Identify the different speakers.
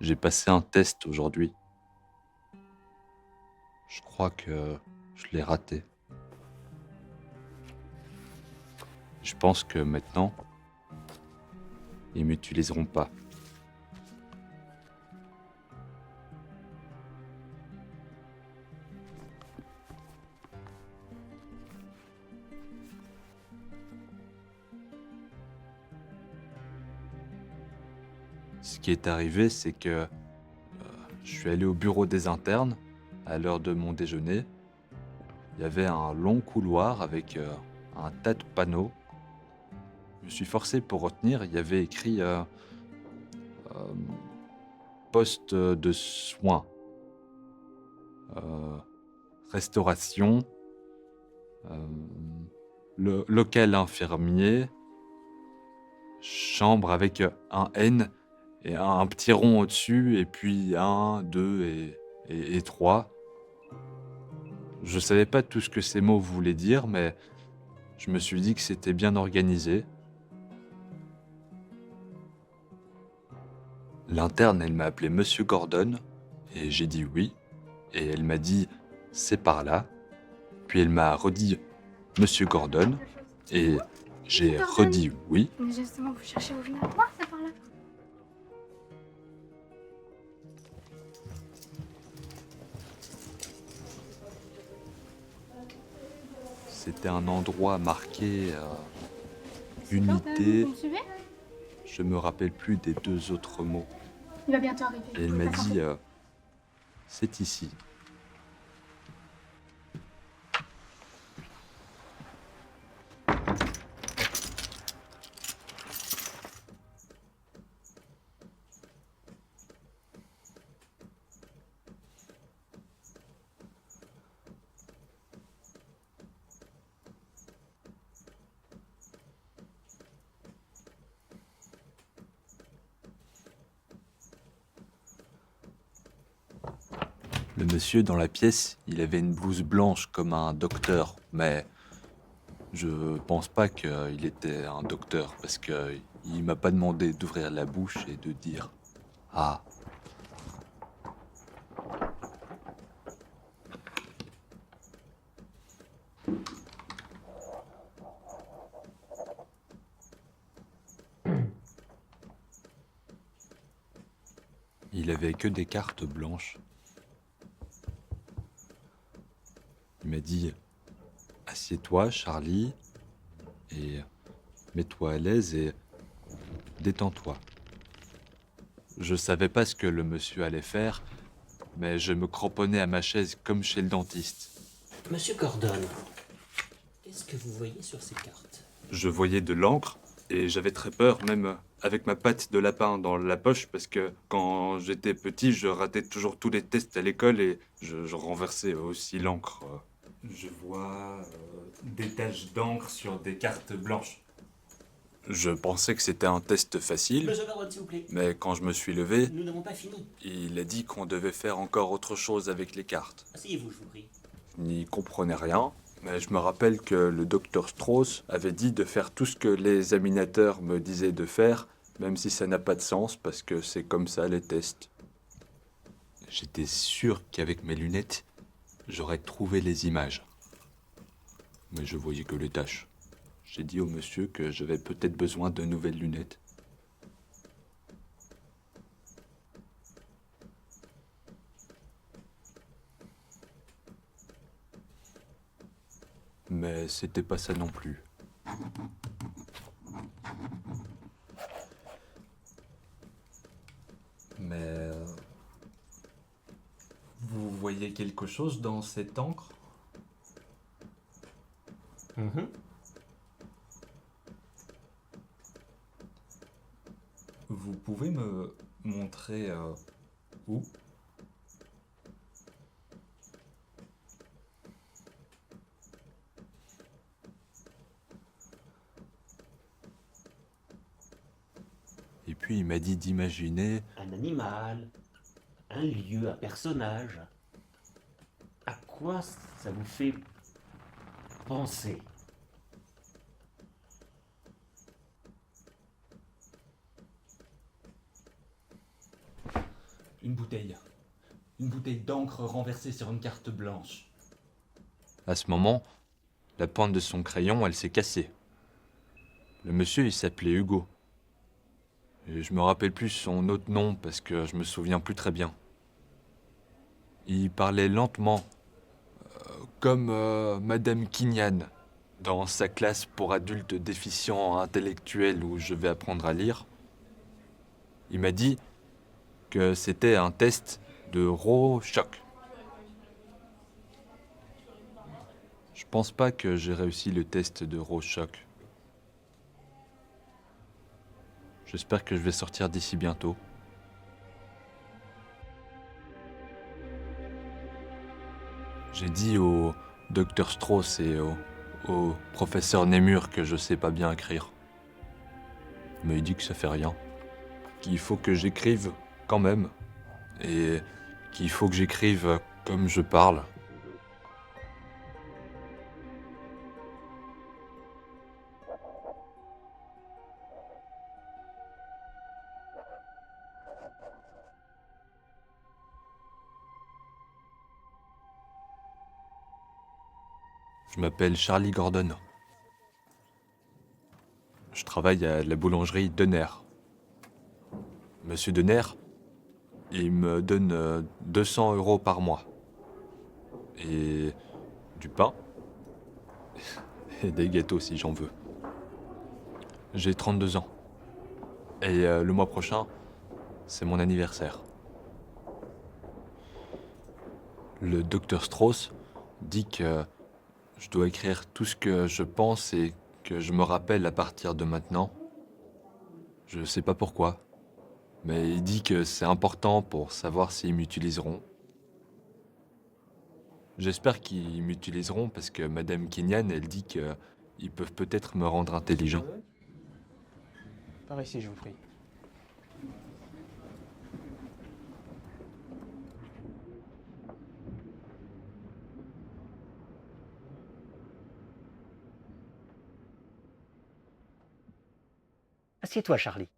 Speaker 1: J'ai passé un test aujourd'hui. Je crois que je l'ai raté. Je pense que maintenant, ils m'utiliseront pas. Ce qui est arrivé, c'est que je suis allé au bureau des internes à l'heure de mon déjeuner. Il y avait un long couloir avec un tas de panneaux. Je me suis forcé pour retenir. Il y avait écrit euh, poste de soins, euh, restauration, euh, le local infirmier, chambre avec un N et un petit rond au-dessus, et puis un, deux et trois. Je savais pas tout ce que ces mots voulaient dire, mais je me suis dit que c'était bien organisé. L'interne, elle m'a appelé Monsieur Gordon, et j'ai dit oui. Et elle m'a dit c'est par là. Puis elle m'a redit Monsieur Gordon, et j'ai redit oui.
Speaker 2: Mais justement, vous cherchez au final. Moi, c'est par là.
Speaker 1: C'était un endroit marqué
Speaker 2: C'est bon,
Speaker 1: unité.
Speaker 2: vous me suivez?
Speaker 1: Je me rappelle plus des deux autres mots.
Speaker 2: Il va bientôt arriver.
Speaker 1: Et elle m'a dit c'est ici. Le monsieur dans la pièce, il avait une blouse blanche comme un docteur, mais je pense pas qu'il était un docteur parce que il m'a pas demandé d'ouvrir la bouche et de dire ah. Il avait que des cartes blanches. Il m'a dit assieds-toi, Charlie, et mets-toi à l'aise et détends-toi. Je savais pas ce que le monsieur allait faire, mais je me cramponnais à ma chaise comme chez le dentiste.
Speaker 3: Monsieur Gordon, qu'est-ce que vous voyez sur ces cartes?
Speaker 1: Je voyais de l'encre et j'avais très peur, même avec ma patte de lapin dans la poche, parce que quand j'étais petit, je ratais toujours tous les tests à l'école et je renversais aussi l'encre. Je vois des taches d'encre sur des cartes blanches. Je pensais que c'était un test facile,
Speaker 3: Monsieur Gordon, s'il vous plaît.
Speaker 1: mais quand je me suis levé,
Speaker 3: Nous n'avons pas fini.
Speaker 1: il a dit qu'on devait faire encore autre chose avec les cartes.
Speaker 3: Asseyez-vous, je vous prie.
Speaker 1: Je n'y comprenais rien, mais je me rappelle que le docteur Strauss avait dit de faire tout ce que les examinateurs me disaient de faire, même si ça n'a pas de sens, parce que c'est comme ça les tests. J'étais sûr qu'avec mes lunettes, j'aurais trouvé les images. Mais je voyais que les taches. J'ai dit au monsieur que j'avais peut-être besoin de nouvelles lunettes. Mais c'était pas ça non plus. Mais vous voyez quelque chose dans cette encre? Vous pouvez me montrer où? Et puis il m'a dit d'imaginer.
Speaker 3: Un animal, un lieu, un personnage. À quoi ça vous fait penser? Une bouteille. Une bouteille d'encre renversée sur une carte blanche.
Speaker 1: À ce moment, la pointe de son crayon, elle s'est cassée. Le monsieur, il s'appelait Hugo. Et je me rappelle plus son autre nom parce que je me souviens plus très bien. Il parlait lentement, comme Madame Quignan, dans sa classe pour adultes déficients intellectuels où je vais apprendre à lire. Il m'a dit que c'était un test de Rorschach. Je pense pas que j'ai réussi le test de Rorschach. J'espère que je vais sortir d'ici bientôt. J'ai dit au docteur Strauss et au professeur Nemur que je sais pas bien écrire. Mais il dit que ça fait rien. Qu'il faut que j'écrive quand même. Et qu'il faut que j'écrive comme je parle. Je m'appelle Charlie Gordon. Je travaille à la boulangerie Denner. Monsieur Denner, il me donne 200 € par mois. Et du pain. Et des gâteaux si j'en veux. J'ai 32 ans. Et le mois prochain, c'est mon anniversaire. Le docteur Strauss dit que je dois écrire tout ce que je pense et que je me rappelle à partir de maintenant. Je sais pas pourquoi, mais il dit que c'est important pour savoir s'ils m'utiliseront. J'espère qu'ils m'utiliseront parce que Madame Kenyan, elle dit qu'ils peuvent peut-être me rendre intelligent.
Speaker 4: Par ici, je vous prie.
Speaker 5: Assieds-toi, Charlie.